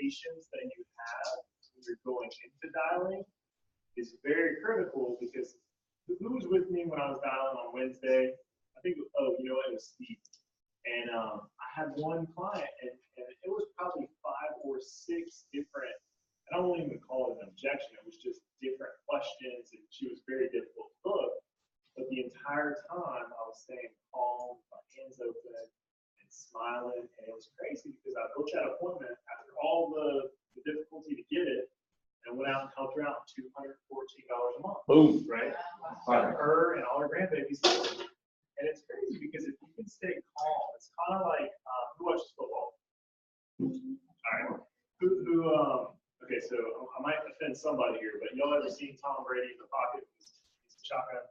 patience that you have when you're going into dialing is very critical, because who was with me when I was dialing on Wednesday? I think, oh, you know, it was Steve. And I had one client, and it was probably 5 or 6 different, I don't even call it an objection, it was just different questions, and she was very difficult to book. But the entire time I was staying calm, my hands open, and smiling, and it was crazy because I booked that appointment after all the difficulty to get it, and went out and helped her out $214 a month. Boom, right? For her and all her grandbabies. And it's crazy because if you can stay calm, it's kind of like, who watches football? All right. Okay, so I might offend somebody here, but y'all ever seen Tom Brady in the pocket? He's a shotgun,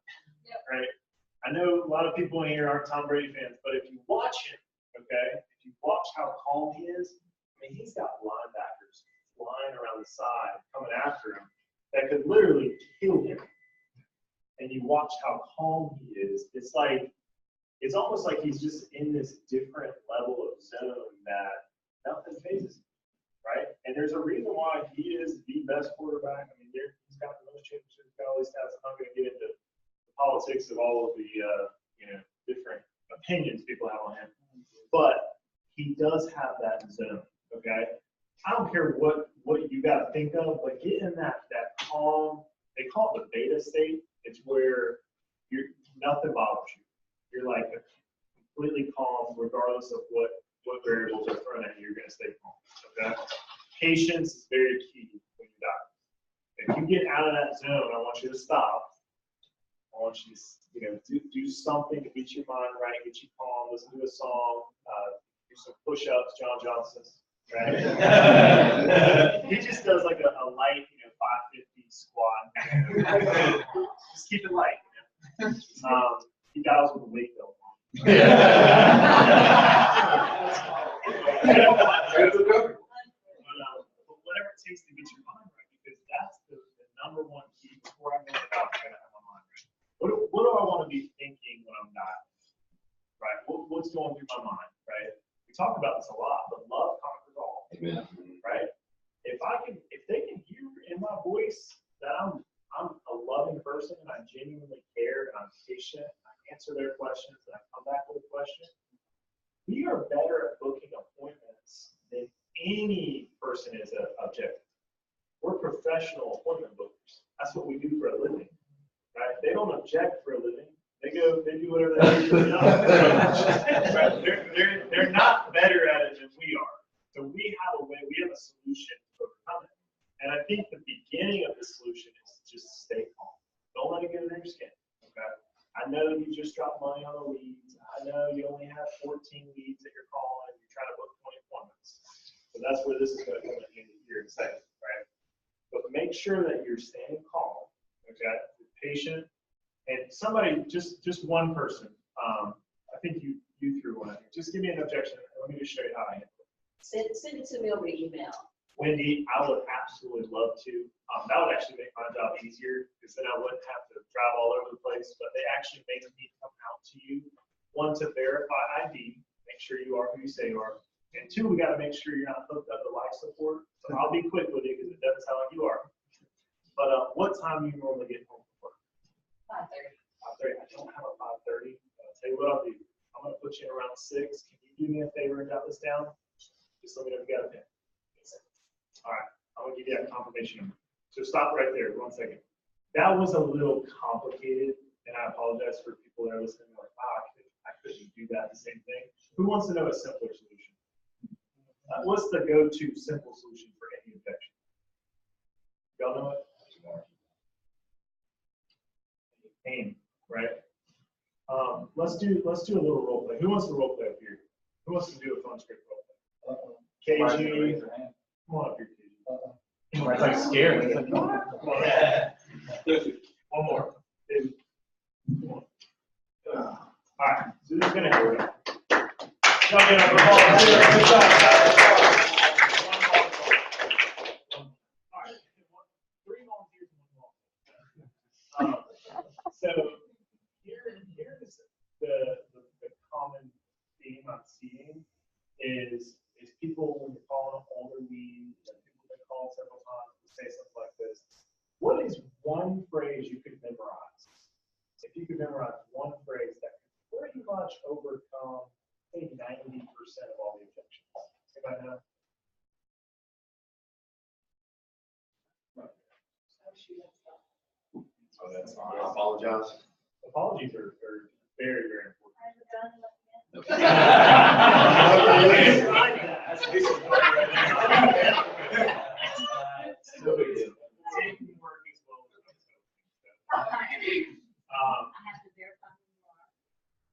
yep. Right? I know a lot of people in here aren't Tom Brady fans, but if you watch him, okay, if you watch how calm he is, I mean, he's got linebackers flying around the side, coming after him, that could literally kill him. And you watch how calm he is. It's like, it's almost like he's just in this different level of zone that nothing phases him, right? And there's a reason why he is the best quarterback. I mean, he's got the most championships, got all these stats. I'm not going to get into the politics of all of the different opinions people have on him, but he does have that zone. Okay, I don't care what you got to think of, but get in that calm. They call it the beta state. It's where nothing bothers you. You're like completely calm, regardless of what variables are thrown at you. You're going to stay calm. Okay. Patience is very key when you die. If you get out of that zone, I want you to stop. I want you to do something to get your mind right, get you calm. Listen to a song. Do some push-ups, John Johnson's. Right? He just does like a light, 550 squat. Just keep it light. He dials with a weight though. But whatever it takes to get your mind right, because that's the number one key. Before I go to the doctor, I gotta have my mind right. What do I want to be thinking when I'm dying? Right? What's going through my mind? Right? We talk about this a lot, but love conquers all. Amen. Right? If they can hear in my voice that I'm a loving person and I genuinely care and I'm patient, and I answer their questions and I come back with a question, we are better at booking appointments than any person is objective. We're professional appointment bookers. That's what we do for a living. Right? They don't object for a living. They do whatever they do for a job. Right? They're not better at it than we are. So we have a solution to overcome it. And I think the beginning of the solution is to just stay calm. Don't let it get under your skin. Okay? I know you just dropped money on the leads. I know you only have 14 leads that you're calling. You're trying to book 20 appointments. So that's where this is going to come at the end of the year in a second, right? But make sure that you're staying calm, okay? You're patient. And somebody, just one person, I think you threw one. Just give me an objection. Let me just show you how I handle it. Send it to me over email. Wendy, I would absolutely love to. That would actually make my job easier, because then I wouldn't have to drive all over the place. But they actually make me come out to you. 1, to verify ID, make sure you are who you say you are. And 2, we got to make sure you're not hooked up to life support. So I'll be quick with it because it doesn't sound like you are. But what time do you normally get home from work? 5:30. 5:30. I don't have a 5:30. I'll tell you what I'll do. I'm going to put you in around 6. Can you do me a favor and jot this down? Just let me know if you got a pen. All right, I'm gonna give you that confirmation number. So stop right there, 1 second. That was a little complicated, and I apologize for people that are listening. Like, I couldn't do that the same thing. Who wants to know a simpler solution? What's the go-to simple solution for any objection? Y'all know it? Pain, right? Let's do a little role play. Who wants to role play up here? Who wants to do a phone script role play? KG. Come on up here, KG. It's like scary. Come on. Yeah. One more. Come on. All right. So this is gonna happen. Y'all get up the ball. Good job, guys. All right. 3 volunteers and 1 volunteer. So here's the common theme I'm seeing is people, when you're calling them older lead, people that call several times to say something like this. What is one phrase you could memorize? If you could memorize one phrase that could pretty much overcome, I think, 90% of all the objections. Anybody know? Oh, that's fine. I apologize. Apologies are very, very important.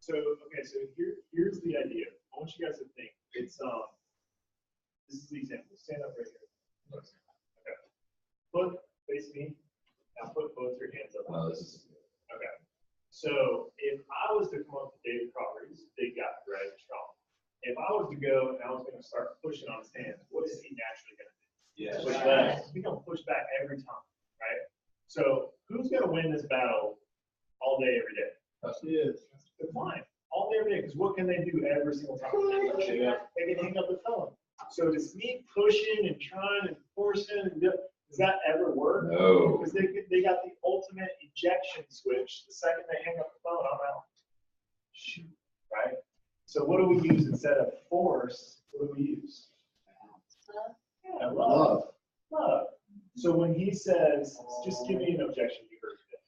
So okay, so here's the idea. I want you guys to think. It's this is the example. Stand up right here. Okay. Put face me. Now put both your hands up. Okay. So if I was to come up to David Properties, big guy, right, strong. If I was to go and I was going to start pushing on his hands, what is he naturally going to do? Yeah. Push back. He's going to push back every time, right? So who's going to win this battle all day, every day? The client. All day, every day. Because what can they do every single time? They can hang up the phone. So does me pushing and trying and forcing, does that ever work? No. Because they got the ultimate ejection switch. The second they hang up the phone, I'm out. Shoot, right? So what do we use instead of force? What do we use? Yeah, love. Love. So when he says, just give me an objection you heard today.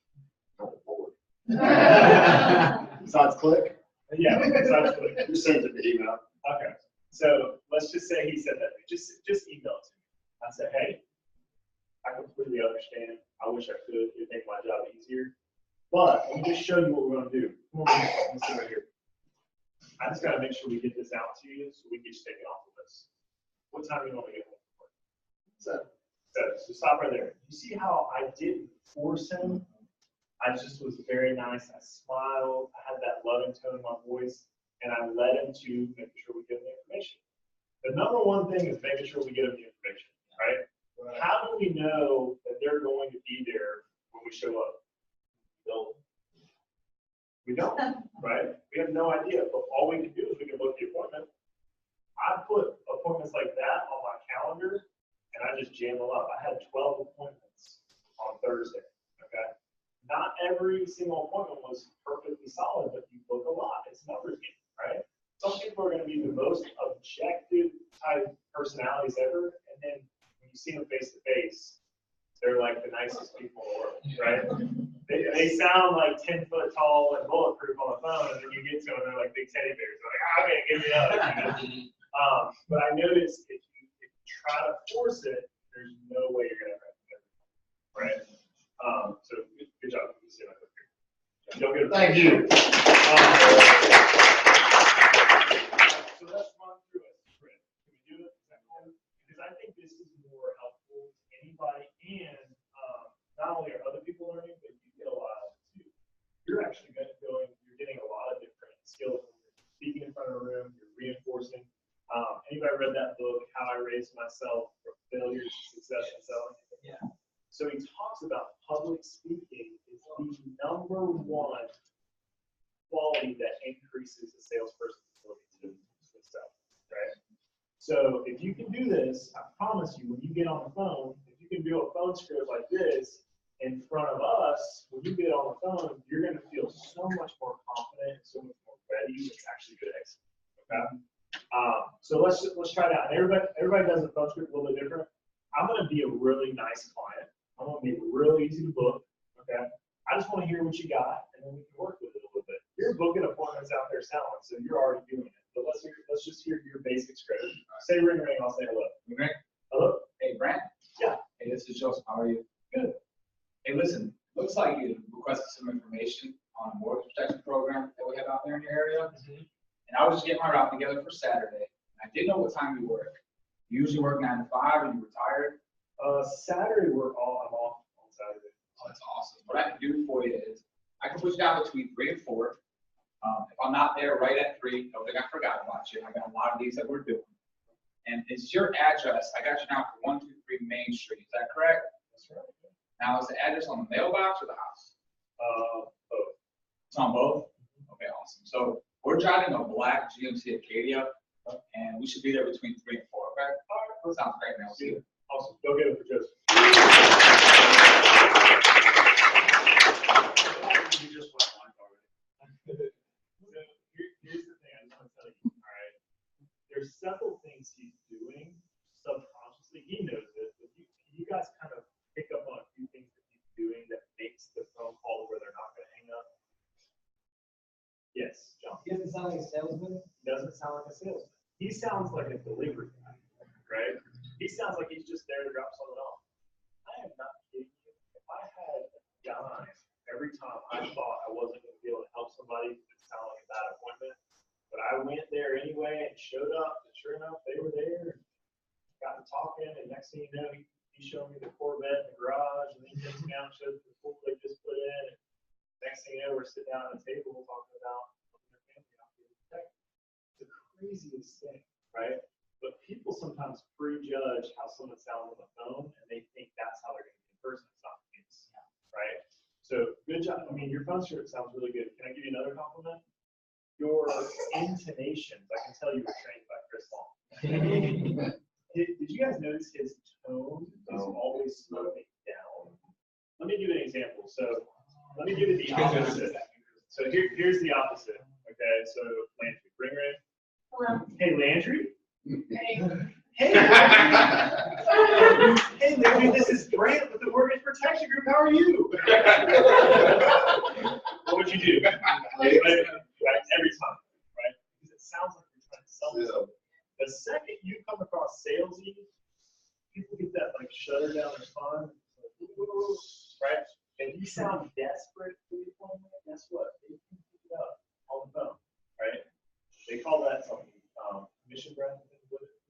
Besides click? Yeah, besides click. You sent it to email. Okay. So let's just say he said that. Just email it to me. I said, hey, I completely understand. I wish I could. It'd make my job easier. But let me just show you what we're going to do. Come on, let me sit right here. I just got to make sure we get this out to you so we can just take it off of this. What time do you want to get home? 7. So stop right there. You see how I didn't force him? I just was very nice. I smiled. I had that loving tone in my voice, and I led him to making sure we get him the information. The number one thing is making sure we get them the information, right? How do we know that they're going to be there when we show up? We don't, right? We have no idea, but all we can do is we can book the appointment. I put appointments like that on my calendar, and I just jam them up. I had 12 appointments on Thursday, okay? Not every single appointment was perfectly solid, but you book a lot. It's numbers game, right? Some people are going to be the most objective type personalities ever, and then when you see them face to face, they're like the nicest people in the world, right? They sound like 10 foot tall and bulletproof on the phone, and then you get to them, they're like big teddy bears. They're like, okay, give me up. But I noticed if you try to force it, there's no way you're going to have it, right? So good job. You see my here. Don't get it. Thank you. So let's run through it. Can we do it? Because I think this is more helpful to anybody, and not only are other people learning, but you get a lot of it too. You're actually you're getting a lot of different skills. You're speaking in front of a room, you're reinforcing. Anybody read that book, How I Raised Myself from Failure to Success in Selling? Yeah. So he talks about public speaking is the number one quality that increases a salesperson's ability to sell, right? So if you can do this, I promise you, when you get on the phone, if you can do a phone script like this in front of us, when you get on the phone, you're going to feel so much more confident, so much more ready. It's actually good exit. Okay. So let's try it out. And everybody does a phone script a little bit different. I'm going to be a really nice client. I'm going to be real easy to book. Okay. I just want to hear what you got, and then we can work with it a little bit. You're booking appointments out there selling, so you're already doing it. But let's just hear your basic script. Say ring ring. I'll say hello. Ring. Hello. Hey, Brant. Yeah. Hey, this is Joseph. How are you? Good. Hey, listen. Looks like you requested some information on a mortgage protection program that we have out there in your area. And I was just getting my route together for Saturday. I didn't know what time you work. You usually work 9 to 5, and you retired. Saturday I'm off on Saturday. Oh, that's awesome. What I can do for you is I can put you down between 3 and 4. If I'm not there right at 3, don't think I forgot about you. I got a lot of these that we're doing. And it's your address. I got you down for 123 Main Street. Is that correct? That's right. Now, is the address on the mailbox or the house? Both. It's on both? Okay, awesome. So we're driving a black GMC Acadia, and we should be there between 3 and 4, okay? All right. Sounds great, man. see it. Awesome. Go get it for Joseph. You just went one already. So here's the thing I just want to tell you. All right. There's several things he's doing subconsciously. He knows it, but you guys kind of pick up on a few things that he's doing that makes the phone call where they're not going to hang up. Yes, John. He doesn't sound like a salesman. He doesn't sound like a salesman. He sounds like a delivery guy, right? He sounds like he's just there to drop something off. I am not kidding you. If I had a dime every time I thought I wasn't going to be able to help somebody that sounded like a bad appointment, but I went there anyway and showed up, and sure enough, they were there, and got to talking, and next thing you know, he showed me the Corvette in the garage, and then he takes me out and shows me the pool they just put in, and next thing you know, we're sitting down at a table talking about their family not being protected. It's the craziest thing, right? But people sometimes prejudge how someone sounds on the phone, and they think that's how they're going to be in person. It's not the case, right? So good job. I mean, your phone script sounds really good. Can I give you another compliment? Your intonations, I can tell you were trained by Chris Long. Did you guys notice his tone is always slowing down? Let me give you an example. So let me give you the opposite. So here's the opposite. Okay, so Landry, bring her in. Hello. Hey, Landry. Hey. Hey, Landry. Hey, Landry, this is Brant with the Mortgage Protection Group. How are you? What would you do? Right, every time, right? Because it sounds like you're trying to sell something. The second you come across salesy, people get that like shudder down their spine, right? If you sound desperate for the appointment, guess what? They can pick it up on the phone, right? They call that something mission breath.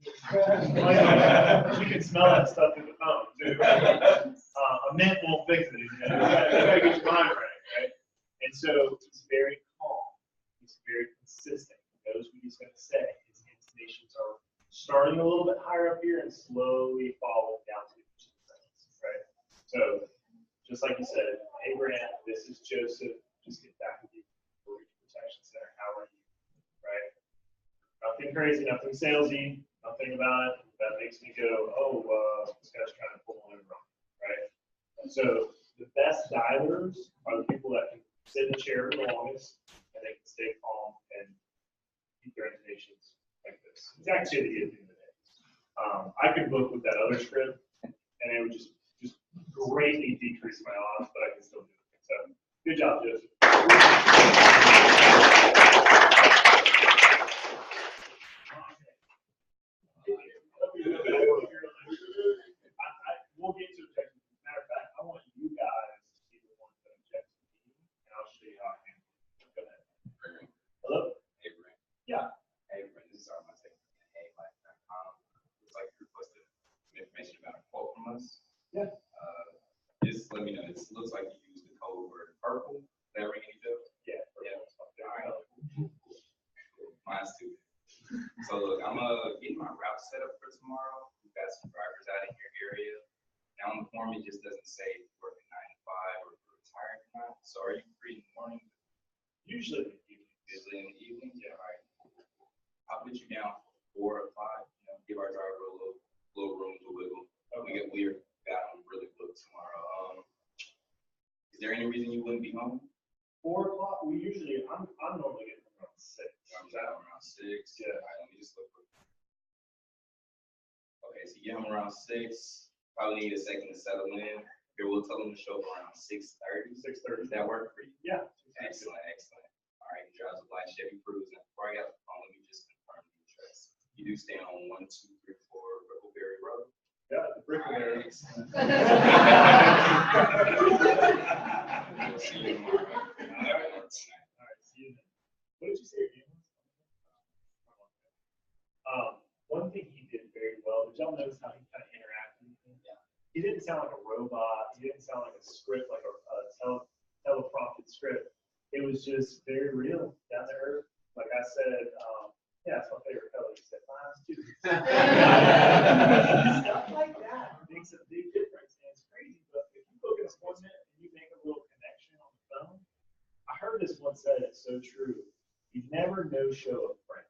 You can smell that stuff in the phone too. A mint won't fix it. You gotta get your mind right? And so he's very calm. He's very consistent. He knows what he's going to say. His intonations are starting a little bit higher up here and slowly falling down to the sentence, right? So just like you said, hey Brant, this is Joseph. Just get back with you for Mortgage Protection Center. How are you? Right? Nothing crazy, nothing salesy, nothing about it that makes me go, oh, this guy's trying to pull one over, right? So the best dialers are the people that can sit in the chair for the longest and they can stay calm and keep their intonations like this. It's activity at the end of the day. I could book with that other script and it would just greatly decrease my odds, but I can still do it. So good job, Joseph. We'll get to objections. As a matter of fact, I want you guys to be the ones that object to me, and I'll show you how I can. Go ahead. Hello? Hey, Brent. Yeah. Hey, Brent. This is our mistake. HeyLife.com. Looks like you requested some information about a quote from us. Yeah. Just let me know. It looks like you used the code word purple. Does that ring any bells? Yeah. Yeah. All right. Mine's too. So look, I'm getting my route set up for tomorrow. We've got some drivers out in your area. Now on the form, it just doesn't say working 9 to 5 or retired or not. So are you free in the morning? Usually in the evening. Usually in the evening? Yeah, all right. I'll put you down for 4 o'clock. Give our driver a little room to wiggle. Okay. We're got them really booked tomorrow. Is there any reason you wouldn't be home? 4 o'clock. We usually. I'm normally getting around 6. I'm down around 6. Yeah. All right, let me just look. Okay, so you get home around 6. Probably need a second to settle in. Here, we'll tell them to show up around 6:30. 6:30. Does that work for you? Yeah. Excellent, excellent. All right, he drives a black Chevy Cruze. And before I got the phone, let me just confirm the address. You do stay on 1234 Brickleberry Road. Yeah, the Brickleberry. Excellent. We'll see you tomorrow. All right, see you then. What did you say your name was? One thing he did very well, did y'all notice how he kind of interacted with him? Yeah. He didn't sound like a robot. He didn't sound like a script, like a teleprompted script. It was just very real, down to earth. Like I said, yeah, it's my favorite color. He said, mine's too. Stuff like that makes a big difference, and it's crazy. But if you book an appointment and you make a little connection on the phone, I heard this one said, it's so true. You never no-show a friend.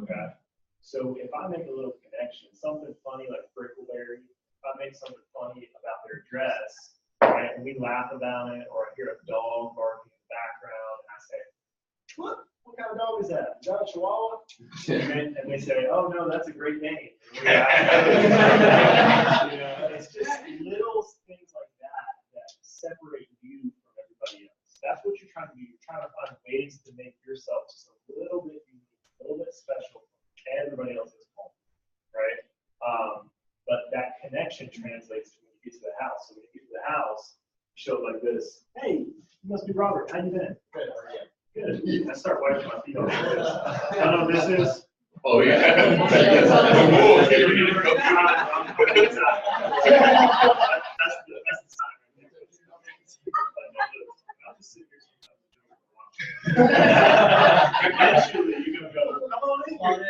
Okay. So if I make a little connection, something funny like Brickleberry laugh about it, or I hear a dog barking in the background, and I say, what kind of dog is that? Is that a Chihuahua? And they say, oh no, that's a great name. It's just little things like that separate you from everybody else. That's what you're trying to do. You're trying to find ways to make yourself just a little bit unique, a little bit special from everybody else's home, right? But that connection translates to when you get to the house. So when you get to the house, you show it like this. Hey, you must be Robert. How you been? Good. How are you? Good. I start wiping my feet off. I know this is. Oh, yeah. That's the sign. Eventually, you're gonna go, come on in.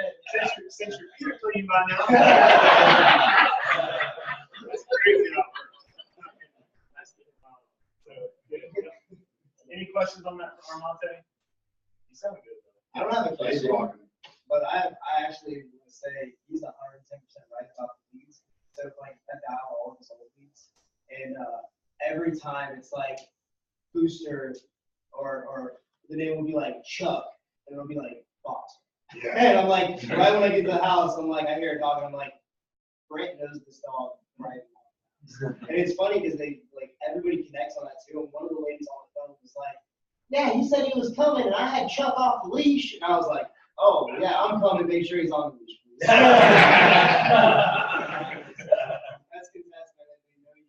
Since your feet are clean by now. That's crazy. That's the so, any questions on that from Armante? You sound good. I don't have a question, but I actually want to say he's 110% right about the leads. So like cut out all of his old leads, and every time it's like Booster or the name will be like Chuck, and it'll be like Fox. Yeah. And I'm like, right when I get to the house, I'm like, I hear a dog, and I'm like, Brant knows this dog, right? And it's funny because they like everybody connects on that too. And one of the ladies on the phone was like, yeah, he said he was coming, and I had Chuck off the leash, and I was like, oh yeah, I'm coming to make sure he's on the leash. That's good. That's better than they know you.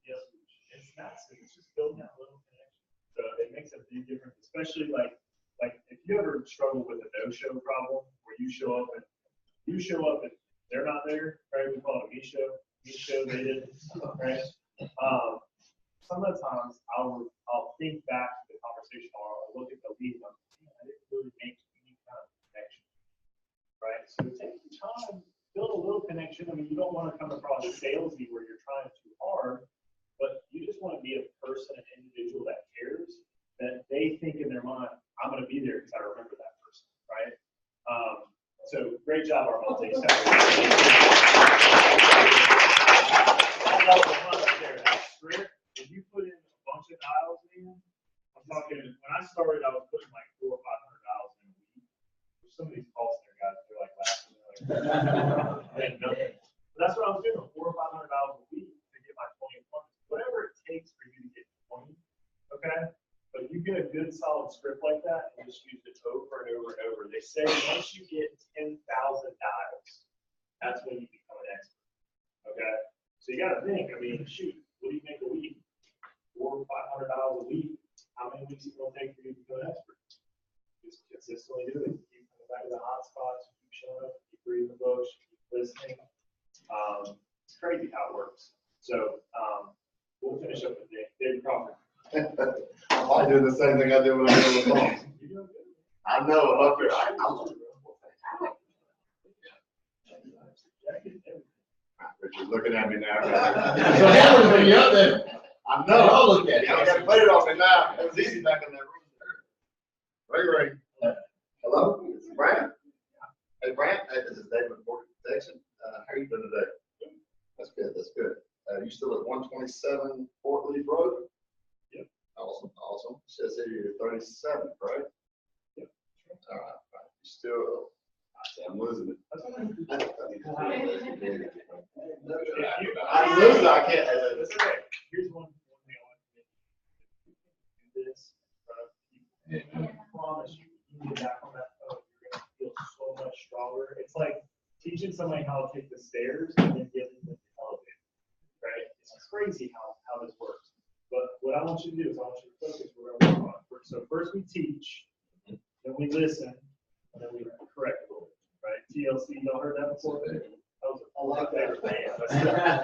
Yep. It's nuts. It's just building that little connection. So it makes a big difference, especially like if you ever struggle with a no-show problem where you show up and they're not there, right? We call it a me show. Me show they did, right? Some of the times I'll think back to the conversation or I'll look at the lead and I'm like, I didn't really make any kind of connection, right? So take your time, build a little connection. I mean, you don't want to come across salesy where you're trying too hard, but you just want to be a person, an individual that cares, that they think in their mind, I'm going to be there because I remember that person, right? So great job, Armante. That script, if you put in a bunch of dials in, I'm talking, when I started, I was putting like 400 or 500 dials in a week. There's some of these call center guys, they're like laughing. But that's what I was doing, 400 or 500 dials a week to get my 20 appointments. Whatever it takes for you to get 20, okay? But you get a good solid script like that and just use it over and over and over. They say once you get 10,000 dials, that's when you become an expert, okay? So you got to think, I mean, shoot, what do you make a week? $400 or $500 a week. How many weeks is it going to take for you to become an expert? Just consistently do it. Keep coming back to the hot spots, keep showing up, keep reading the books, keep listening. It's crazy how it works. So we'll finish up with David Crawford. I do the same thing I do when I'm on the phone. You're doing good. I know, I love it. I love it. Richard's looking at me now. So that was when you're up there. I know. I'll look at it. I got to put it on me now. It was easy back in that room. Ray. Hello, it's Brant. Hey, Brant. Hey, this is David with Mortgage Protection. How are you doing today? That's good. That's good. You still at 127 Fort Lee Road? Yep. Awesome. Awesome. Says here you're 37, right? Yep. All right. You still. I'm losing it. I'm losing. I can't. That's okay. Here's one thing I want to do this in front of people. I promise you, you get back on that phone, you're going to feel so much stronger. It's like teaching somebody how to take the stairs and then get into the elevator, right? It's crazy how this works. But what I want you to do is I want you to focus. We're going to work on it. So first we teach, then we listen, and then we correct a little bit, right? TLC, y'all heard that before? That was a lot better band.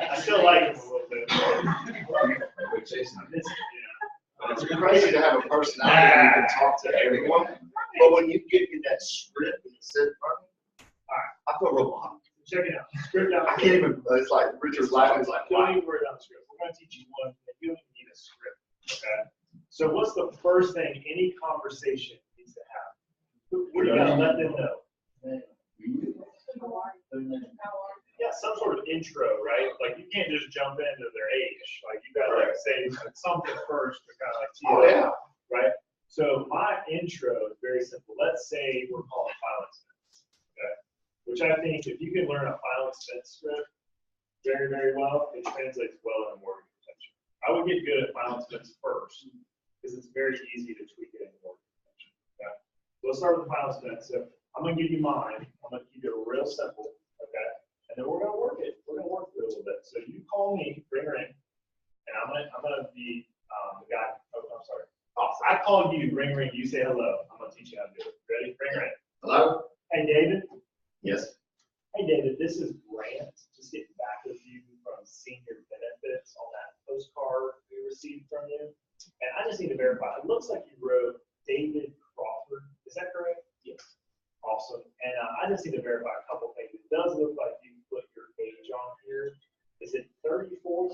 I still like it a little bit. It's crazy to have a personality where you can talk to everyone, but when you get in that script and you sit in front of me, I feel robotic. Check it out. Script out. I can't even. It's like Richard's laughing. He's like, Don't even worry about the script. We're going to teach you one thing. You don't even need a script. Okay. So what's the first thing any conversation needs to have? What do you got to let them know? Yeah, some sort of intro, right? Like you can't just jump into their age. finish. Like you gotta like say something first to kind of like tee Oh, it yeah. up, right? So my intro is very simple. Let's say we're calling file expense, okay? Which I think if you can learn a file expense script very, very well, it translates well into mortgage protection. I would get good at file expense first because it's very easy to tweak it into mortgage protection. Okay? So let's start with the file expense. So I'm gonna give you mine. I'm gonna keep it real simple, okay? And then we're gonna work it. We're gonna work through it a little bit. So you call me, ring, and I'm gonna be the guy. Oh, I'm sorry. Oh, so I call you, ring, you say hello. I'm gonna teach you how to do it. Ready? Ring. Hello? Hey, David. Yes. Hey, David, this is Brant. Just getting back with you from senior benefits on that postcard we received from you. And I just need to verify. It looks like you wrote David Crawford. Is that correct? Yes. Awesome. And I just need to verify a couple things. It does look like you put your age on here. Is it 34?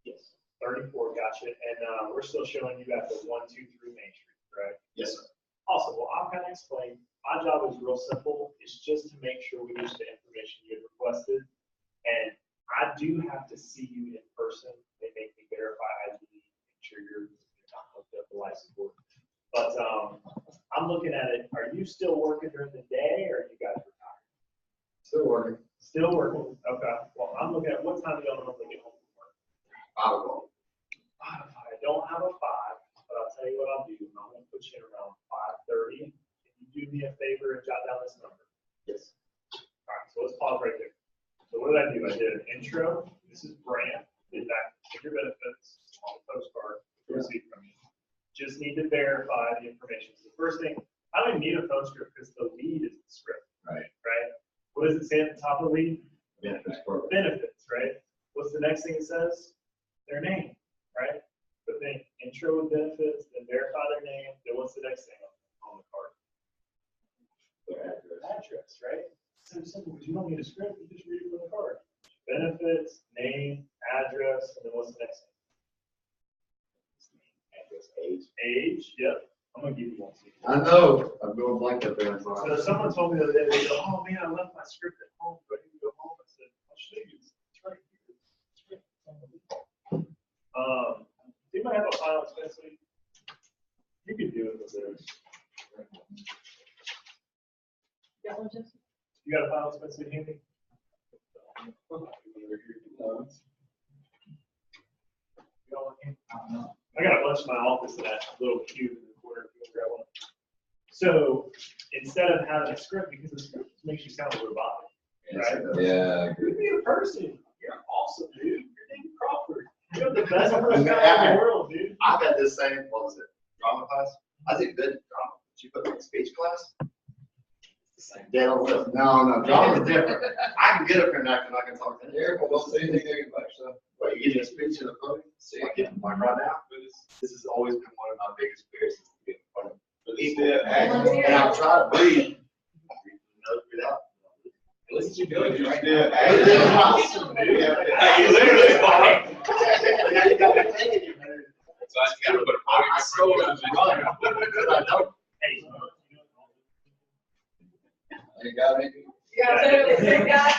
Yes. 34, gotcha. And we're still showing you at the 123 Main Street, correct? Yes, sir. Awesome. Well, I'll kind of explain. My job is real simple. It's just to make sure we use the information you have requested. And I do have to see you in person. They make me verify ID, make sure you're not hooked up to license board. But I'm looking at it. Are you still working during the day or are you guys retired? Still working. Still working. Okay. Well, I'm looking at what time do y'all normally get home from work? 5 o'clock. I don't have a 5, but I'll tell you what I'll do. I'm going to put you in around 5:30. Can you do me a favor and jot down this number? Yes. All right, so let's pause right there. So what did I do? I did an intro. This is Brant. Did that with your benefits on the postcard received from you. Just need to verify the information. So the first thing, I don't even need a phone script because the lead is the script. Right. Right? What does it say at the top of the lead? Benefits program. Benefits, right? What's the next thing it says? Their name, right? But then intro with benefits, then verify their name, then what's the next thing on the card? Their address. Address, right? So simple, because you don't need a script, you just read it from the card. Benefits, name, address, and then what's the next thing? Address, age. Age, yep. I'm gonna give you one. I know. I'm going blank up there. So someone told me the other day, they go, oh man, I left my script at home, but I need to go home. I said, I'll show you. It's right here. It's right here. Do you might have a file expense lead? You can do it with this. You got a file expense lead handy? I got a bunch in my office in that little cube in the corner. If you want to grab one. So instead of having a script, because the script makes you sound robotic, right? Yeah. You'd be a person. You're awesome, dude. You're David Crawford. You're the best person in the world, dude. I've had this same, what was it, drama class? I did good in drama. Did you put me in speech class? Yeah, no, drama is different. I can get up here and act and I can talk. Eric, don't say anything negative about yourself. But you give me a speech in the podium, like right now, this has always been one of my biggest fears is to get in front of people. And I'll try to breathe. Breathe out. At least you're doing it right Yeah. now. Awesome, dude. You literally fine. Now you got me thinking, you man. So I just gotta put a I podium in so front of you. I don't. Hey. You got me? Thank God.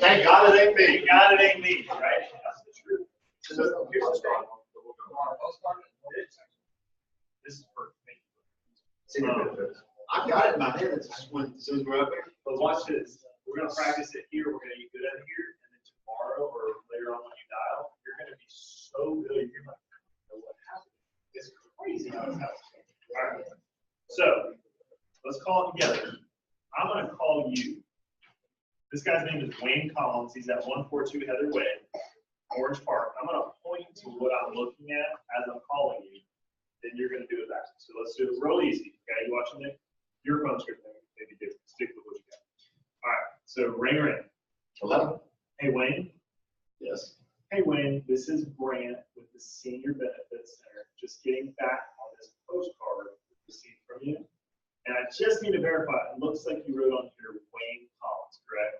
Thank God it ain't me. Thank God it ain't me, right? That's the truth. Here's the strong one. This is for me. Senior benefits. I've got it in my head. It's just when, as soon as we're up there. But watch this. We're gonna practice it here. We're gonna get good at it here, and then tomorrow or later on when you dial, you're gonna be so good. You're like, I don't know what happened. It's crazy how it's happening. All right. So let's call it together. I'm gonna call you. This guy's name is Wayne Collins. He's at 142 Heather Way, Orange Park. I'm gonna point to what I'm looking at as I'm calling you. Then you're gonna do it back. So let's do it real easy. Okay, you watching it? Your phone script maybe different. Stick with what you got. All right. So ring. Hello? Hey Wayne. Yes. Hey Wayne, this is Brant with the Senior Benefits Center. Just getting back on this postcard received from you. And I just need to verify. It looks like you wrote on here Wayne Collins, correct?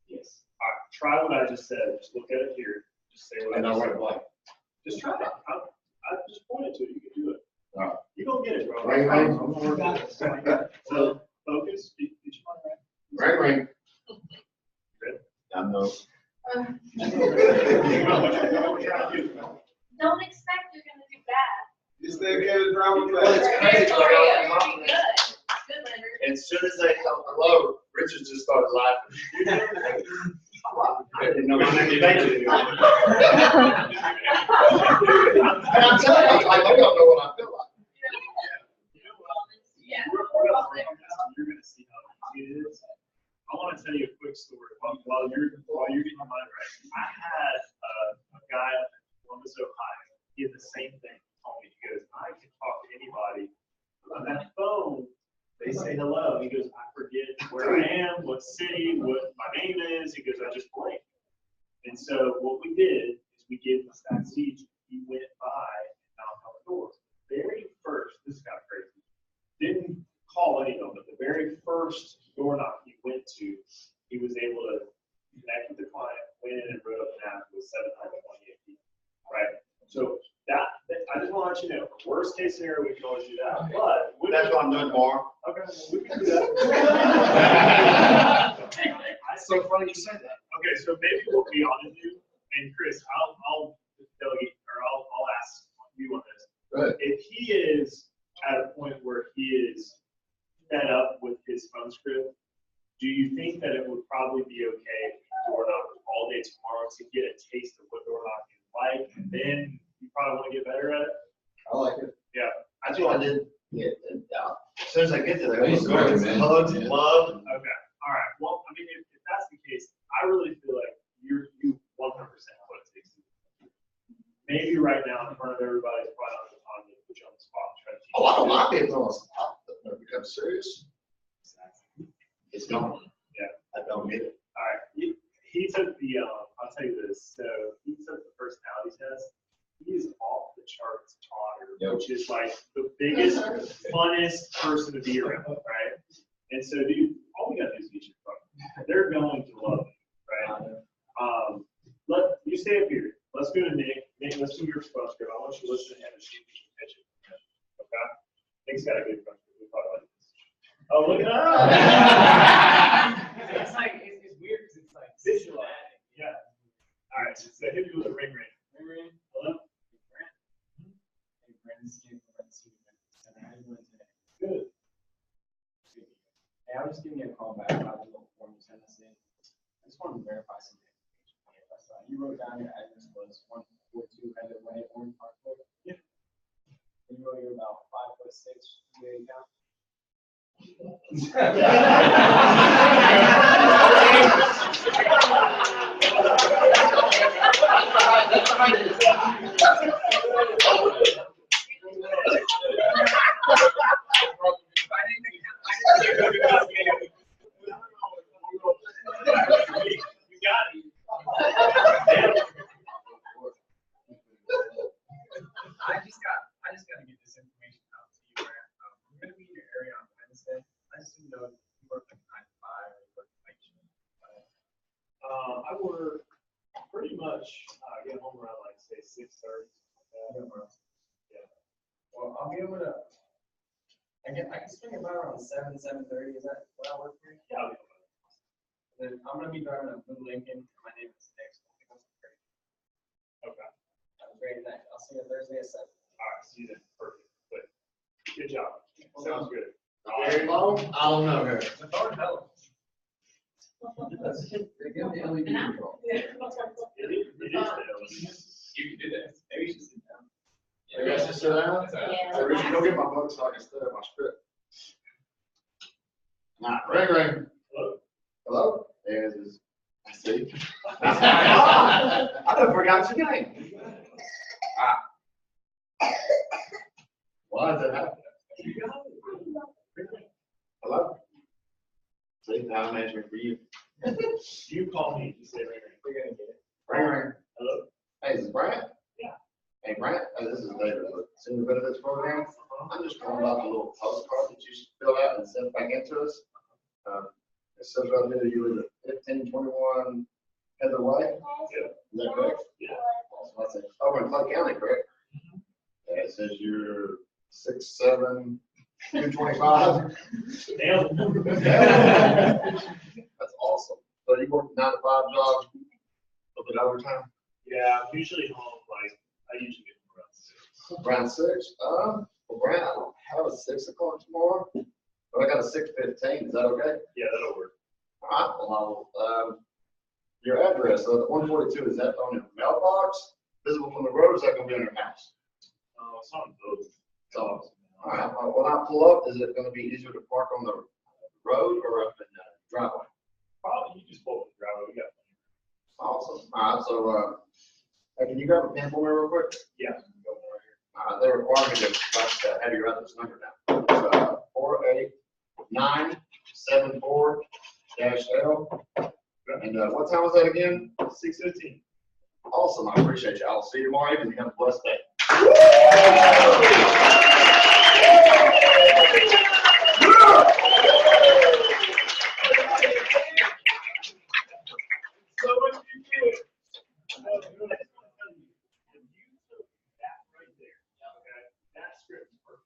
Yes. All right. Try what I just said. Just look at it here. Just say what And I I'll just write said. blank. Just try it. I just pointed to it. You can do it. All right. You're going to get it, bro. Ring, ring. I'm gonna work it. So focus. Did you find that? Ring, ring. Good. I know. Don't expect you're gonna do bad. You still get it wrong with Well, that. it's crazy. Victoria, you're doing good. Good, Leonard. As soon as they come, hello, Richard just started laughing. I didn't know my name was And I'm telling you, I don't know what I feel like. Yeah. You're gonna see how it is. I want to tell you a quick story while you're getting your mind right. I had a guy in Columbus, Ohio. He had the same thing. He told me, he goes, I can talk to anybody. On that phone, they say hello. He goes, I forget where I am, what city, what my name is. He goes, I just blank. And so what we did is we gave him a stack siege. He went by and knocked on the door. Very first, this is kind of crazy. Didn't call any of them, but the very first door knock he went to, he was able to connect with the client, went in and wrote up an app with 728 people, right? So that I just want to let you know, worst case scenario, we can always do that, but. That's what I'm doing tomorrow. Okay, we can do that. It's so funny you said that. Okay, so maybe we'll be honest with you, and Chris, I'll delegate, or I'll ask you on this. Good. If he is at a point where he is fed up with his phone script, do you think that it would probably be okay if you door knock all day tomorrow to get a taste of what door knocking is like, and then you probably want to get better at it? I like it. Yeah. That's what I did. Yeah. As soon as I get there, He's great, man. hugs, Yeah. love. Okay. All right. Well, I mean, if that's the case, I really feel like you 100% have what it takes. Maybe right now in front of everybody, it's probably not the time to put you on the spot and try to teach Oh, I don't you. mind being thrown on the spot, but when it becomes serious, it's gone. Yeah. I don't get it. All right. He took the, I'll tell you this. So he took the personality test. He is off the charts talker, Yep. which is like the biggest, funnest person to be around, right? And so, dude, all we gotta do is get your phone. They're going to love you, right? You stay up here. Let's go to Nick. Nick, let's do your phone script. I want you to listen to him and see if you can catch it. Okay? Nick's got a good phone script. We'll talk about this. Oh, look at that. It's like, it's weird because it's like Visual. systematic. Yeah. All right. So hit you with a ring. Hello? Hey, Brandon, this came from Brent Training. How are you doing today? Good. Hey, I was just giving you a call back about the little form you sent us in. I just wanted to verify some information. You wrote down your address was 142 Heather Way, Orange Park Road. Yeah. And you wrote you're about 5'6", you weigh down. You got it. I just got to get this information out to you, Brant. We're going to be in your area on Wednesday. I just didn't know if you work like 9 to 5 or you work like I work pretty much, get home around like say 6:30. Yeah. Well, I'll be able to. I can swing it by around 7:30. Is that what I work for you? Yeah. I'll be home. Then I'm gonna be driving a blue Lincoln. And my name is Nick. So I think that's great. Okay. Have a great night. I'll see you Thursday at 7. All right. See you then. Perfect. Good job. Sounds good. Very long? I don't know her. The phone helps. They give the LED control. It is. You can do that. Maybe you should sit down. You guys just sit down? Yeah. Hey, Richard, go get my book so I can study my script. Nah, ring. Hello? Hello? There's his. I see. I done forgot your name. Why did that happen? Hello? See, now I'm answering for you. You call me. You say ring. We're gonna get it. Ring. Hello? Hey, this is Brant? Yeah. Hey, Brant, this is David with Senior Benefits Program. I'm just calling about the little postcard that you filled out and sent back into us. It says right there you live at 1521 Heather Way. Yeah. Is that correct? Yeah. So I said, over in Clay County, correct? Yeah, it says you're 6'7", 225. Nailed it. That's awesome. So you work a 9 to 5 job? bit overtime? Yeah, I'm usually home, like, I usually get around 6. Around 6? Well, Brant, I don't have a 6 o'clock tomorrow, but I got a 6:15. Is that okay? Yeah, that'll work. All right, well, your address, the 142, is that on your mailbox, visible from the road, or is that gonna be on your house? It's on both. So, all right, well, when I pull up, is it gonna be easier to park on the road or up in the driveway? Probably, you just pull up the driveway, we got. Awesome. All right, so, hey, can you grab a pen for me real quick? Yeah. Go over here. They require me to have you write this number down. It's 48974-L. And what time was that again? 6:15. Awesome. I appreciate you. I'll see you tomorrow evening. Have a blessed day. So what you did, if you took that right there, okay, that script is perfect.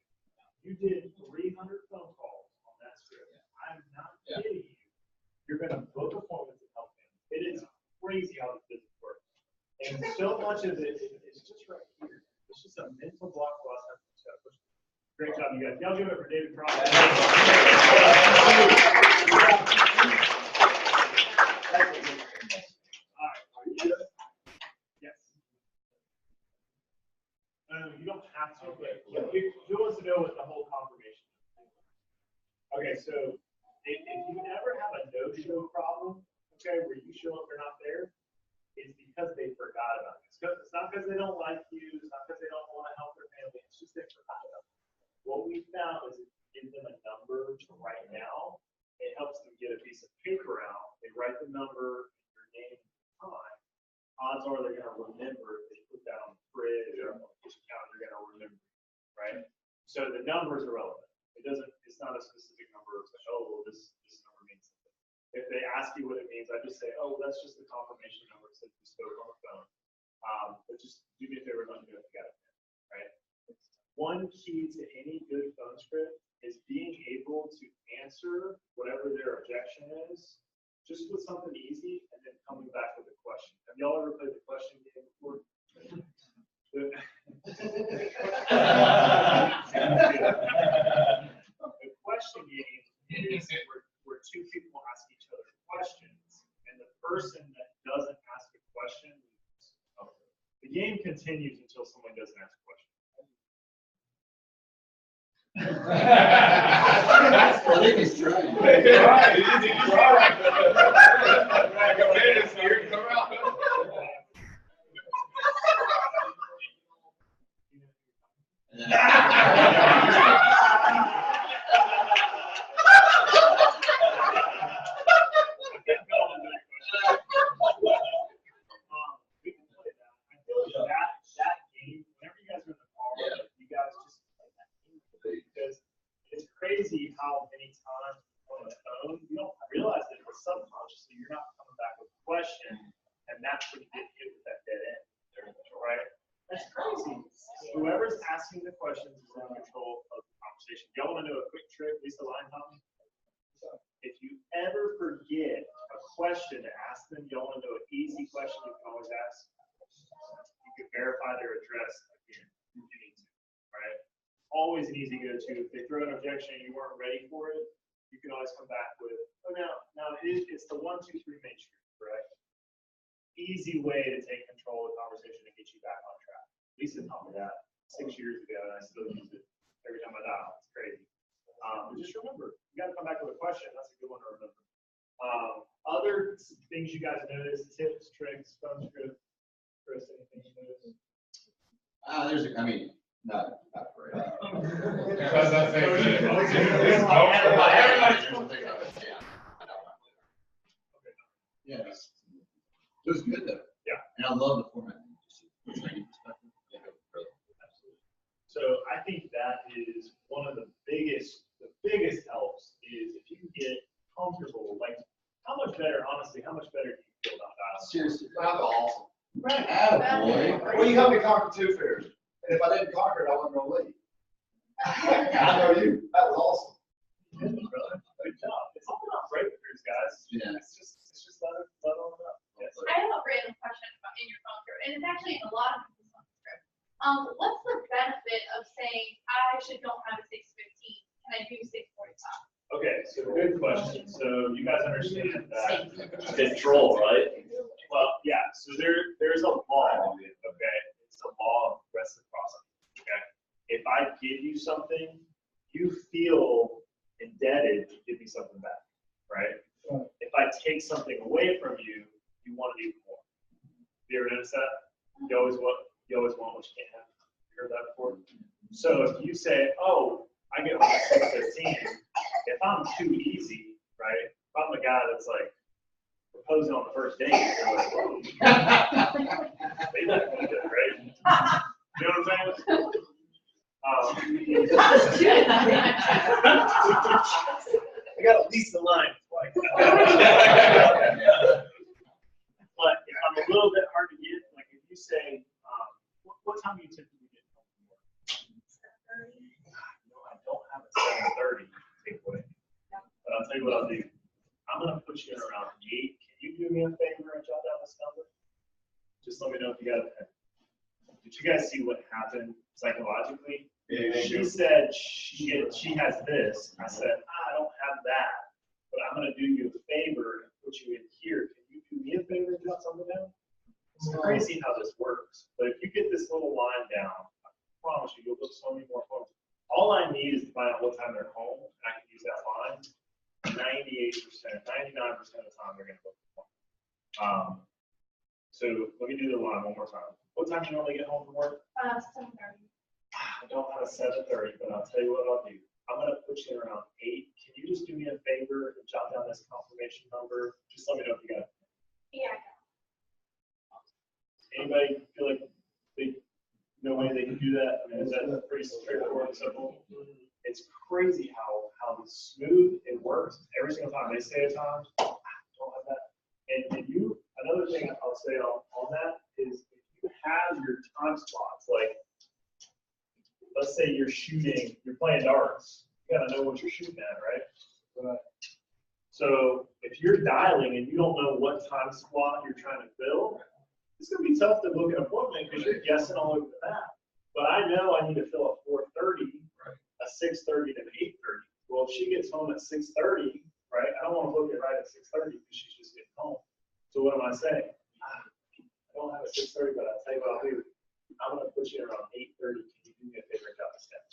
You did 300 phone calls on that script. I'm not kidding you. You're gonna book appointments and help them. It is crazy how this business works. And so much of it is just right here. It's just a mental block for us. Great job, you guys. Y'all give it for David Cross. Yes. You don't have to, but who wants to know what the whole confirmation is? Okay, so if you ever have a no-show problem, okay, where you show up, they're not there, it's because they forgot about it. It's not because they don't like you, it's not because they don't want to help their family, it's just they forgot about it. What we found is if you give them a number to write now, it helps them get a piece of paper out. They write the number, your name, and time. Odds are they're going to remember if they put that on the fridge or on the kitchen counter, they're going to remember, right? So the numbers are relevant. It's not a specific number. It's like, oh, well, this number means something. If they ask you what it means, I just say, oh, that's just the confirmation number. It says you spoke on the phone. But just do me a favor, let me know if you got it, right? One key to any good phone script is being able to answer whatever their objection is, just with something easy, and then coming back with a question. Have y'all ever played the question game before? The question game is where two people ask each other questions, and the person that doesn't ask a question loses. The game continues until someone doesn't ask a question. I think he's trying. We can play that. I feel like that game, whenever you guys are in the car, you guys just play that game because it's crazy how many times on the phone you don't realize that it's subconsciously you're not coming back with a question, and that's when you get hit with that dead end, right? That's crazy. Whoever's asking the questions is in control of the conversation. Y'all want to know a quick trick? Lisa Line taught me. If you ever forget a question to ask them, y'all want to know an easy question you can always ask? You can verify their address again if you need to, right? Always an easy go-to. If they throw an objection and you weren't ready for it, you can always come back with, oh, now it's the 123 Main Street, correct? Easy way to take control of the conversation and get you back on track. Lisa taught me that 6 years ago, and I still use it every time I dial. It's crazy. But just remember, you got to come back with a question. That's a good one to remember. Other things you guys notice, tips, tricks, phone script. Chris, anything you notice? Not great. Yeah. It was good though. Yeah. And I love the format. Training perspective. Yeah, really. Absolutely. So I think that is one of the biggest helps is if you can get comfortable, like how much better, honestly, how much better do you feel about dialing? Seriously. That's awesome. Attaboy. Well, you helped me conquer 2 fears. And if I didn't conquer it, I wasn't going to leave. I know you. That was awesome. Good job. It's all about breakthroughs, guys. Yeah. It's just let them up. Yes. I have a random question What's the benefit of saying I actually don't have a 615? Can I do 645? Okay, so good question. So you guys understand that. Control, right? Well, yeah, so there's a law, okay? It's a law of reciprocity, okay? If I give you something, you feel indebted to give me something back, right? If I take something away from you, you want it even more. You ever notice that? You always want what you can't have. You heard that before? So if you say, oh, I get home at 6:15, if I'm too easy, right? If I'm a guy that's like proposing on the first date, you're like, whoa, they let me do it, right? You know what I'm saying? I got at least a line. But if I'm a little bit hard to get, like if you say, what time do you typically get home from work? No, I don't have a 7:30 takeaway. But I'll tell you what I'll do. I'm gonna put you in around 8. Can you do me a favor and jot down this number? Just let me know if you got it. Did you guys see what happened psychologically? Yeah. She said she has this. I said, I don't have that, but I'm gonna do you a favor and put you in here. Can you do me a favor and jot something down? It's crazy how this works. But if you get this little line down, I promise you, you'll book so many more phones. All I need is to find out what time they're home, and I can use that line. 98%, 99% of the time they're gonna book the phone. So let me do the line one more time. What time do you normally get home from work? 7:30. I don't have a 7:30, but I'll tell you what I'll do. I'm gonna put you in around 8. Can you just do me a favor and jot down this confirmation number? Just let me know if you got it. Yeah. Anybody feel like no way they can do that? I mean, is that pretty straightforward and simple? It's crazy how smooth it works every single time. They say a time, don't have that. And you, another thing I'll say on that is if you have your time slots, like let's say you're playing darts, you gotta know what you're shooting at, right? So if you're dialing and you don't know what time slot you're trying to fill, it's gonna be tough to book an appointment because you're guessing all over the map. But I know I need to fill a 4:30, a 6:30, and an 8:30. Well, if she gets home at 6:30, right? I don't want to book it right at 6:30 because she's just getting home. So what am I saying? I don't have a 6:30, but I'll tell you what I'll do. I'm gonna put you around 8:30. Can you do me a favor and jot this down?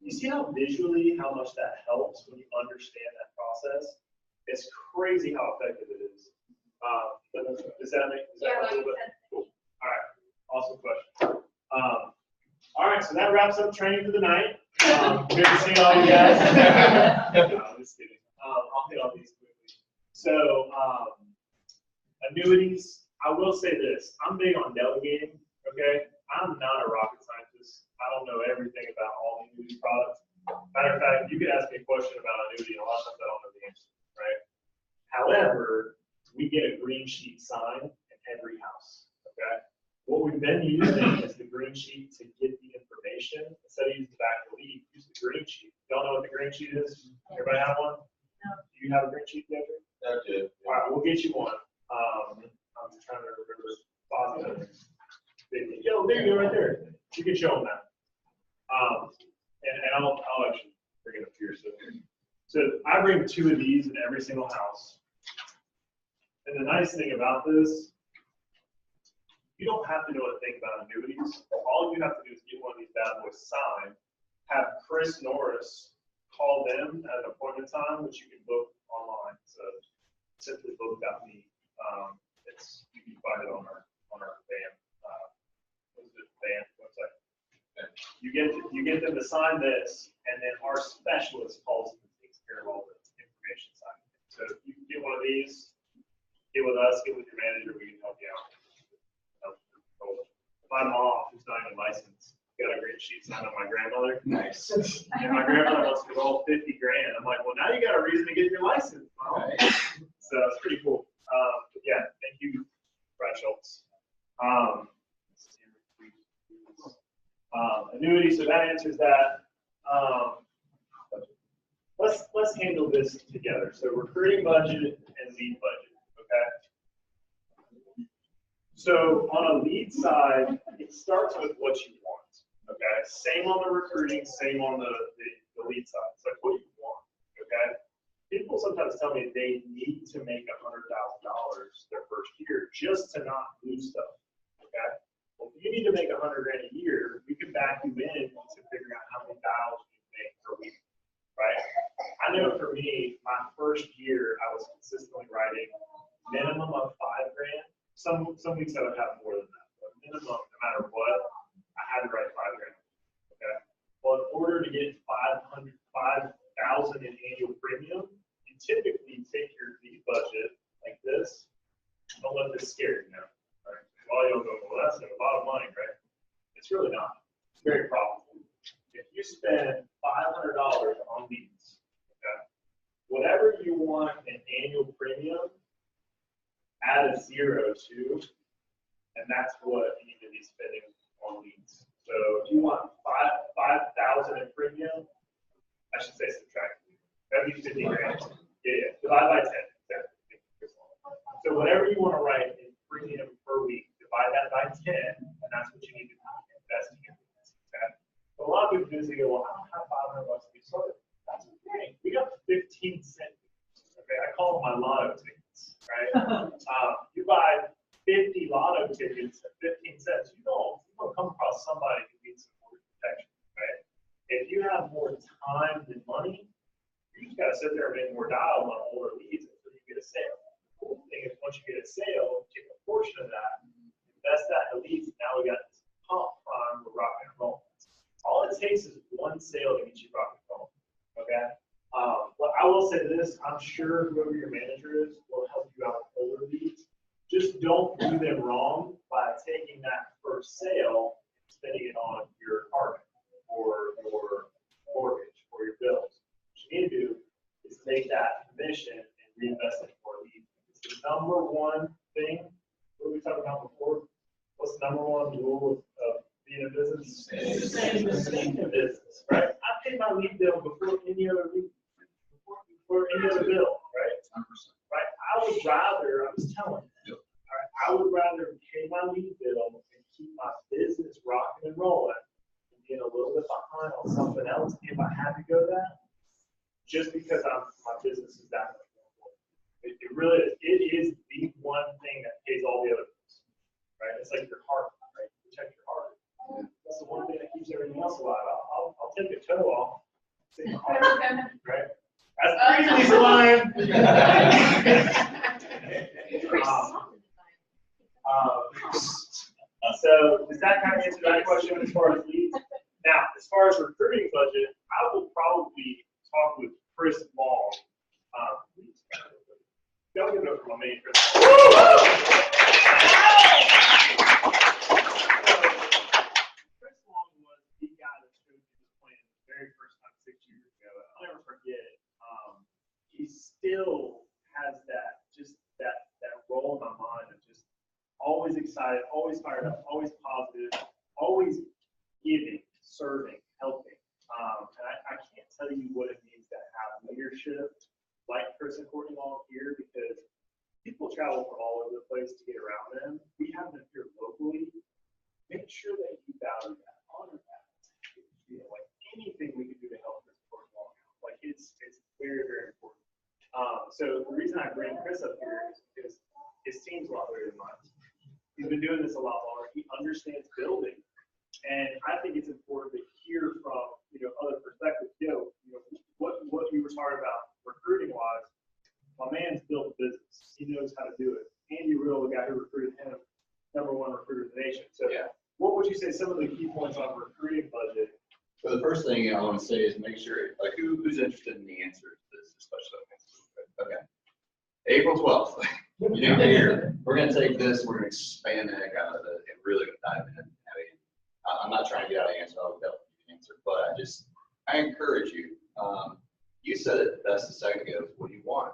You see how visually how much that helps when you understand that process? It's crazy how effective it is. Does that make sense? Yeah, A little bit? Cool. All right. Awesome question. All right, so that wraps up training for the night. Good to see all you guys. No, I'm just kidding. I'll hit on these quickly. So, annuities, I will say this. I'm big on delegating, okay? I'm not a rocket scientist. I don't know everything about all the annuity products. Matter of fact, you could ask me a question about annuity, and a lot of times I don't know the answer, right? However, we get a green sheet signed in every house, okay? What we've been using is the green sheet to get the information. Instead of using the back of the lead, use the green sheet. Y'all know what the green sheet is? Everybody have one? No. Do you have a green sheet, Deidre? That's it. All right, we'll get you one. I'm trying to remember. Yo, there you go, right there. You can show them that. And I'll actually bring it up here. So I bring 2 of these in every single house. And the nice thing about this, you don't have to know a thing about annuities. All you have to do is get one of these bad boys signed, have Chris Norris call them at an appointment time, which you can book online. So simply book.me. You can find it on our band. Band website. You get them to sign this, and then our specialist calls them and takes care of all the information signing. So if you can get one of these, get with us, get with your manager, we can help you out. My mom, who's not even licensed, got a green sheet signed on my grandmother. Nice. And my grandmother wants to roll 50 grand. I'm like, well, now you got a reason to get your license, Mom. So it's pretty cool. But yeah, thank you, Brad Schultz. Annuity, so that answers that. Let's handle this together. So recruiting budget and lead budget, okay? So on a lead side, it starts with what you want. Same on the recruiting, same on the lead side. It's like, what do you want? Okay. People sometimes tell me they need to make $100,000 their first year just to not lose stuff. Okay. Well, if you need to make $100,000 a year, we can back you in to figure out how many dials you make per week. Right. I know for me, my first year, I was consistently writing minimum of $5,000. Some weeks I would have more than that, but minimum, no matter what, I had to write $5,000. Okay. Well, in order to get $5,000 in annual premium, you typically take your lead budget like this. Don't let this scare you now. Right? All you'll go, well, that's a lot of money, right? It's really not. It's very profitable. If you spend $500 on leads, okay, whatever you want in annual premium, add a 0 to, and that's what you need to be spending on leads. So if you want 5,000 in premium, I should say subtract. That'd be $50,000. Yeah, divide by 10. So whatever you want to write in premium per week, divide that by 10, and that's what you need to be investing in. Okay? But a lot of people do say, well, I don't have $500 to be started. That's okay. We got 15 cents. Okay, I call them my lotto tickets, right? You buy 50 lotto tickets at 15 cents, you're going to come across somebody who needs some more protection, right? If you have more time than money, you just got to sit there and make more dials on older leads until you get a sale. The cool thing is once you get a sale, take a portion of that, invest that in leads, and now we got this pump on with rock and roll. All it takes is one sale to get you rock and roll, okay? But I will say this, I'm sure whoever your manager is will help you out with older leads. Just don't do them wrong by taking that first sale and spending it on your apartment or your mortgage or your bills. What you need to do is take that commission and reinvest it for leads. It's the number one thing. What we talked about before? What's the number one rule of being in business? Staying in business, right? I pay my lead bill before any other lead, before any other bill, right? 100%. Right? I would rather, I was telling you, right, I would rather pay my lead bill and keep my business rocking and rolling and get a little bit behind on something else if I had to go that, just because my business is that much more important. It really is. It is the one thing that pays all the other bills, right? It's like your heart, right? Protect your heart. That's the one thing that keeps everything else alive. I'll take a toe off, save my heart, right? That's the easy line. So does that kind of answer that question as far as leads? Now, as far as recruiting budget, I will probably talk with Chris Long. Y'all give it up for my man, Chris Long. Chris Long was the guy that showed me this plan the very first time 6 years ago. I'll never forget it. He still has that role in my mind of just always excited, always fired up, always positive, always giving, serving, helping. And I can't tell you what it means to have leadership like Chris and Courtney Long here, because people travel from all over the place to get around them. We have them here locally. Make sure that you value that, honor that. You know, like anything we can do to help Chris and Courtney Long out, like it's very, very important. So the reason I bring Chris up here is because his team's a lot bigger than mine. He's been doing this a lot longer. He understands building, and I think it's important to hear from other perspectives. What you were talking about recruiting wise, my man's built a business. He knows how to do it. Andy Riddle, the guy who recruited him, #1 recruiter in the nation. So, what would you say some of the key points on recruiting budget? So the first thing I want to say is make sure, like, who's interested in the answer to this, especially. Okay. April 12th. You need to hear. We're going to take this. We're going to expand the heck out of it and really dive in. I'm not trying to get out of the answer. I'll definitely give you an answer, but I encourage you. You said it best a second ago. What do you want?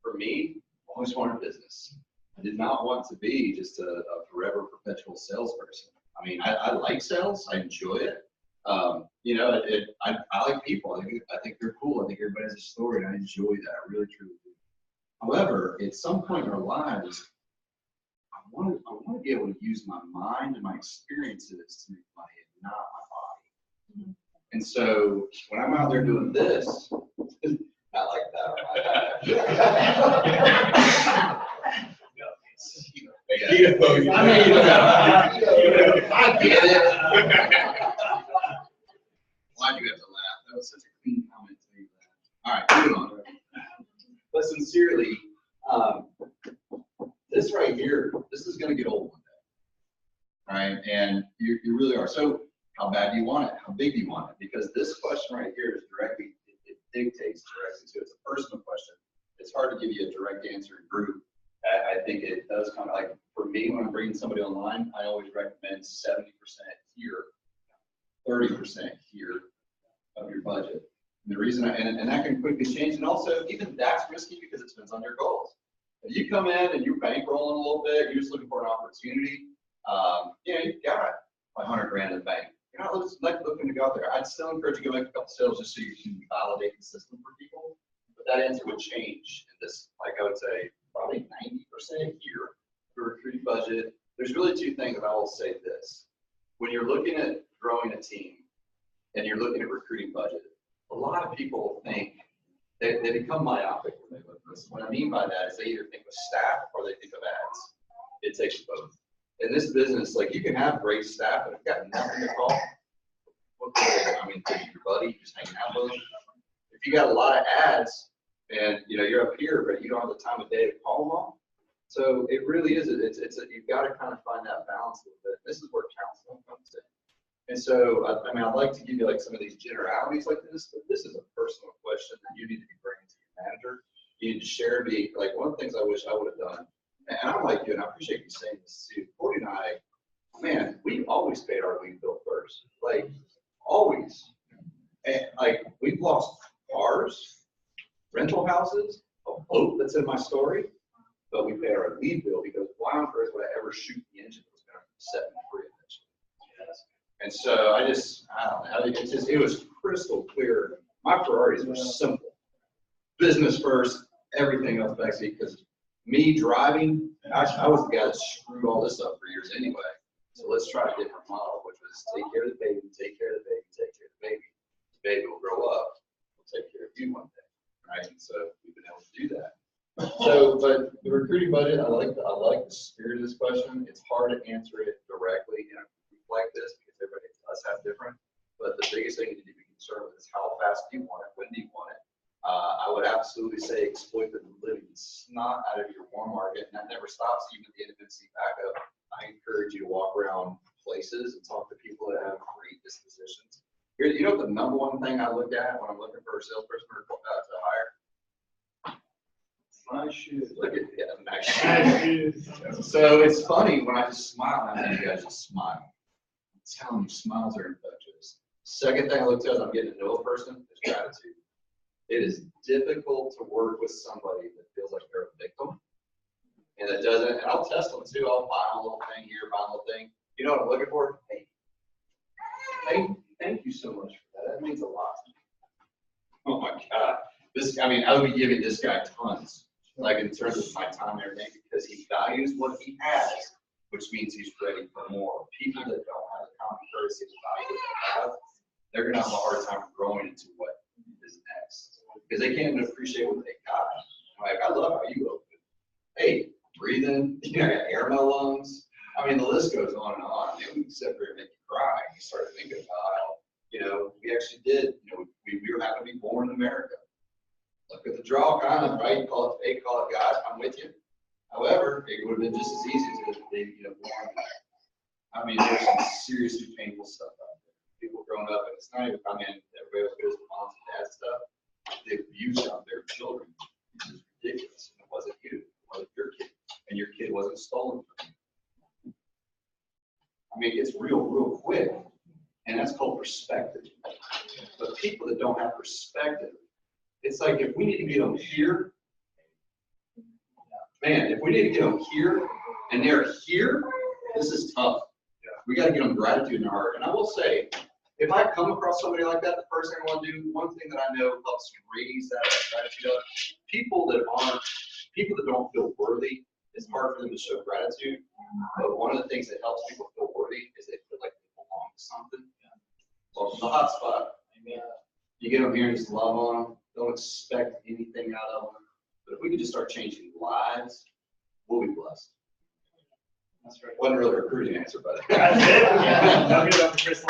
For me, I always wanted business. I did not want to be just a forever perpetual salesperson. I mean, I like sales. I enjoy it. I like people. I think they're cool. I think everybody has a story, and I enjoy that. I really, truly do. However, at some point in our lives, I want to be able to use my mind and my experiences to make money, and not my body. And so when I'm out there doing this, I like that. I get it. Why'd you have to laugh? That was such a clean comment to you. All right, moving on. But sincerely, this right here, this is going to get old one day. All right, and you really are. So how bad do you want it? How big do you want it? Because this question right here is directly, it dictates directly to it. It's a personal question. It's hard to give you a direct answer in group. I think it does come, like for me, when I'm bringing somebody online, I always recommend 70% here, 30% here of your budget. And the reason, and that can quickly change, and also even that's risky because it depends on your goals. If you come in and you're bankrolling a little bit, you're just looking for an opportunity, you've got 100 grand in the bank. You're not looking to go out there. I'd still encourage you to go make a couple sales just so you can validate the system for people. But that answer would change in this, like I would say, probably 90% here for recruiting budget. There's really two things, and I will say this. When you're looking at growing a team and you're looking at recruiting budget, a lot of people think, they become myopic when they look at this. What I mean by that is they either think of staff or they think of ads. It takes both. In this business, like you can have great staff, but if you've got nothing to call, I mean, your buddy, just hanging out with them. If you got a lot of ads and you're up here, but you don't have the time of day to call them all. So it really is, you've got to kind of find that balance a little bit. This is where counseling comes in. And so, I mean, I'd like to give you like some of these generalities like this, but this is a personal question that you need to be bringing to your manager. You need to share, like one of the things I wish I would have done, and I'm like you, and I appreciate you saying this too. Cordy and I, man, we always paid our lead bill first, like always. And like we've lost cars, rental houses, a boat that's in my story, but we paid our lead bill because why on earth would I ever shoot the engine that was going to set me free eventually? And so I don't know, it was crystal clear. My priorities were simple. Business first, everything else backseat, because me driving, I was the guy that screwed all this up for years anyway. So let's try a different model, which was take care of the baby, take care of the baby, take care of the baby. The baby will grow up, we'll take care of you one day, right? And so we've been able to do that. So, but the recruiting budget, I like the spirit of this question. It's hard to answer it directly in a group like this because everybody does have different. But the biggest thing you need to be concerned with is how fast do you want it? When do you want it? I would absolutely say exploit the living snot out of your warm market, and that never stops even at the NFNC backup. I encourage you to walk around places and talk to people that have great dispositions. Here, you know what the number one thing I look at when I'm looking for a salesperson to hire? My shoes. Look at nice shoes. So it's funny when I just smile, and I know you guys just smile. I'm telling you, smiles are infectious. Second thing I look at as I'm getting to know a person is gratitude. It is difficult to work with somebody that feels like they're a victim and that doesn't, and I'll test them too. I'll buy a little thing here, buy a little thing. You know what I'm looking for? Hey, thank you so much for that. That means a lot. Oh my God. I would be giving this guy tons, like in terms of my time and everything, because he values what he has, which means he's ready for more. People that don't have the common courtesy to value what they have, they're going to have a hard time growing into what is next, because they can't even appreciate what they got. Like, I love how you open. Hey, breathing, I got air in my lungs. I mean, the list goes on and on. We can sit there and make you cry. You start thinking about how, we actually did, we were happy to be born in America. Look at the draw kind of, right? Call it God, I'm with you. However, it would have been just as easy to be, born. I mean, there's some seriously painful stuff out there. People growing up, and it's not even, everybody else goes to moms and dad stuff. The abuse out there of children is ridiculous. And it wasn't you, it wasn't your kid, and your kid wasn't stolen from you. I mean, it's real quick, and that's called perspective. But people that don't have perspective, it's like if we need to get them here, man, if we need to get them here, and they're here, this is tough. We got to get them gratitude in their heart. And I will say, if I come across somebody like that, the first thing I want to do, one thing that I know helps raise that gratitude up, people that don't feel worthy, it's hard for them to show gratitude. But one of the things that helps people feel worthy is they feel like they belong to something. welcome to the hot spot. You get them here and just love on them. Don't expect anything out of them. But if we could just start changing lives, we'll be blessed. That's right. Wasn't really a recruiting answer, but. That's it. Yeah. I'll give it up to Chris.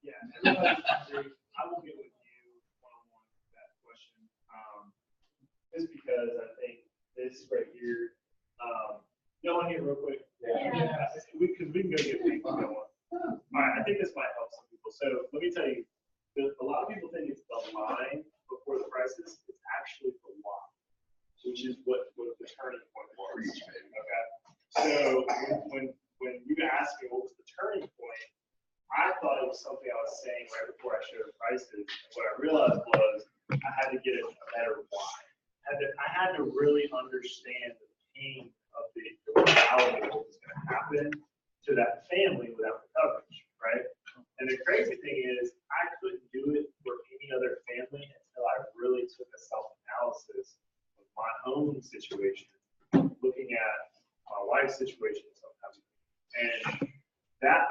Yeah, everybody's hungry. I will get with you one-on-one with that question. Just because I think this right here, y'all want to hear real quick? Yeah. Because we can go get people going. All right, I think this might help some people. So let me tell you, a lot of people think it's the line before the prices. It's actually the why, which is what the turning point was. Okay. So when you asked me what was the turning point, I thought it was something I was saying right before I showed the prices. What I realized was I had to get a better why. I had to really understand the pain of the reality of what was going to happen to that family without the coverage, right? And the crazy thing is, I couldn't do it for any other family until I really took a self-analysis of my own situation, looking at my wife's situation sometimes. And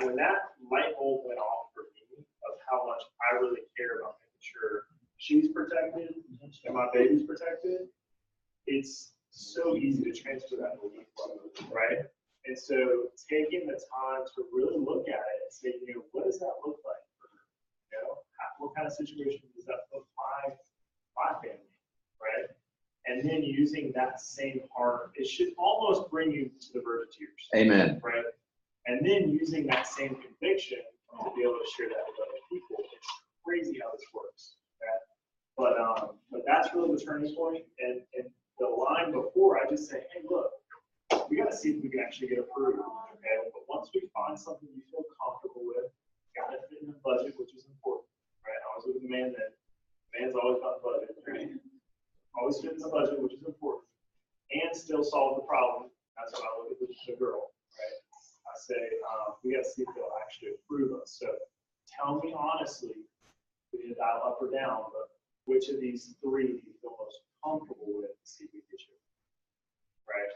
when that light bulb went off for me of how much I really care about making sure she's protected and my baby's protected, it's so easy to transfer that belief, right? And so taking the time to really look at it and say, what does that look like for her? What kind of situation does that look like my family, right? And then using that same heart, it should almost bring you to the verge of tears. Amen. Right? And then using that same conviction to be able to share that with other people. It's crazy how this works. Okay? But that's really the turning point. And the line before, I just say, hey, look, we got to see if we can actually get approved. Okay? But once we find something you feel comfortable with, got to fit in the budget, which is important. Right? I was with a man that man's always about the budget. Right? Always fit in the budget, which is important. And still solve the problem. That's what I look at the girl. Right? I say, we got to see if they'll actually approve us. So tell me honestly, we can dial up or down, but which of these three do you feel most comfortable with to see if we get you? Right?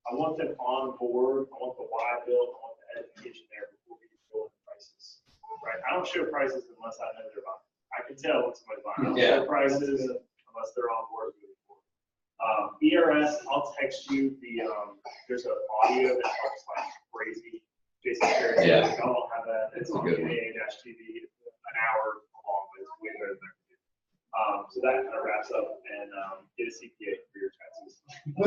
I want them on board. I want the why built. I want the education there before we go into prices. Right? I don't show prices unless I know they're buying. I can tell when somebody's buying. I don't show prices unless they're on board with it. ERS, I'll text you there's an audio that talks like crazy. Jason Perry, Yeah. y'all don't have that. It's on Good one. KA-TV, an hour long, but it's way better than I can do. So that kind of wraps up and get a CPA for your taxes. All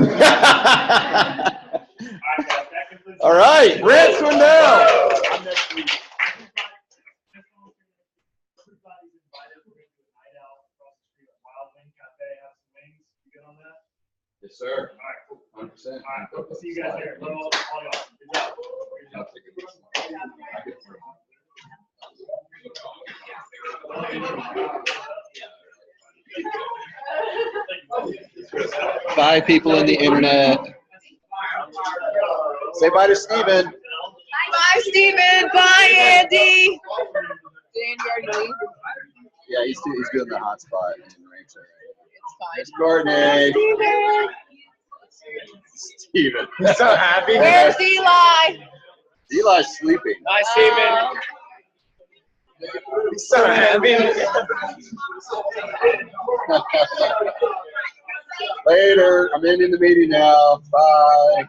right, guys, that concludes. All right, Brant Swindell. I'm next week. Everybody's invited. We're going to do a night out across the street at Wild Wing Cafe, have some wings. You good on that? Yes, sir. All right, cool. 100%. All right, hope to see you guys there. Love all y'all. Good job. Bye, people in the internet. Say bye to Steven. Bye, Steven. Bye, Andy. Did Andy already leave? Yeah, he's doing the hot spot. It's fine. There's Courtney. Steven. So happy. Where's Eli? Eli's sleeping. Hi, Steven. He's so happy. Later. I'm ending the meeting now. Bye.